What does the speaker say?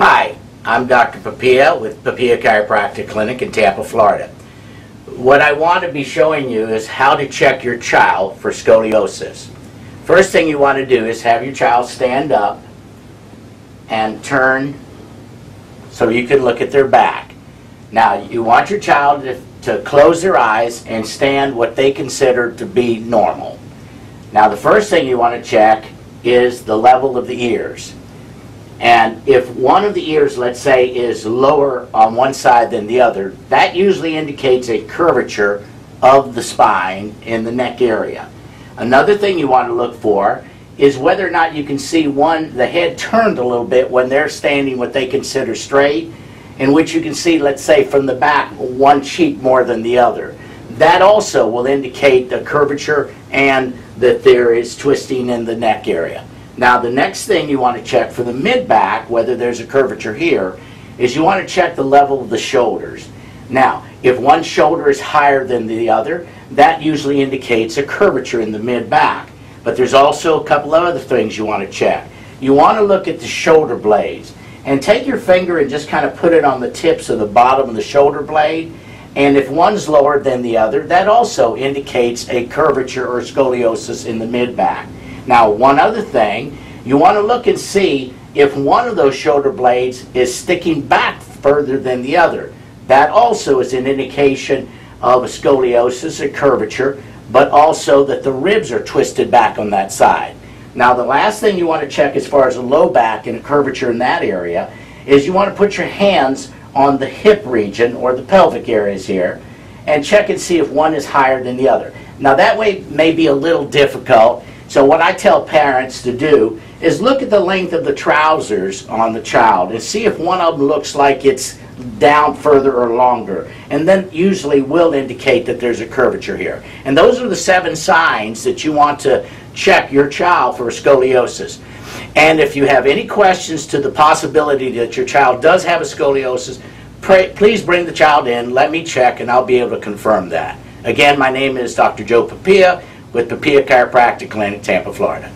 Hi, I'm Dr. Papia with Papia Chiropractic Clinic in Tampa, Florida. What I want to be showing you is how to check your child for scoliosis. First thing you want to do is have your child stand up and turn so you can look at their back. Now you want your child to close their eyes and stand what they consider to be normal. Now the first thing you want to check is the level of the ears. And if one of the ears, let's say, is lower on one side than the other, that usually indicates a curvature of the spine in the neck area. Another thing you want to look for is whether or not you can see the head turned a little bit when they're standing what they consider straight, in which you can see, let's say, from the back, one cheek more than the other. That also will indicate the curvature and that there is twisting in the neck area. Now the next thing you want to check for the mid-back, whether there's a curvature here, is you want to check the level of the shoulders. Now, if one shoulder is higher than the other, that usually indicates a curvature in the mid-back. But there's also a couple of other things you want to check. You want to look at the shoulder blades. And take your finger and just kind of put it on the tips of the bottom of the shoulder blade. And if one's lower than the other, that also indicates a curvature or scoliosis in the mid-back. Now, one other thing, you want to look and see if one of those shoulder blades is sticking back further than the other. That also is an indication of a scoliosis, a curvature, but also that the ribs are twisted back on that side. Now, the last thing you want to check as far as a low back and a curvature in that area is you want to put your hands on the hip region or the pelvic areas here and check and see if one is higher than the other. Now, that way may be a little difficult. So what I tell parents to do is look at the length of the trousers on the child and see if one of them looks like it's down further or longer. And then usually will indicate that there's a curvature here. And those are the 7 signs that you want to check your child for scoliosis. And if you have any questions to the possibility that your child does have a scoliosis, please bring the child in, let me check, and I'll be able to confirm that. Again, my name is Dr. Joe Papia with Papia Chiropractic Clinic, Tampa, Florida.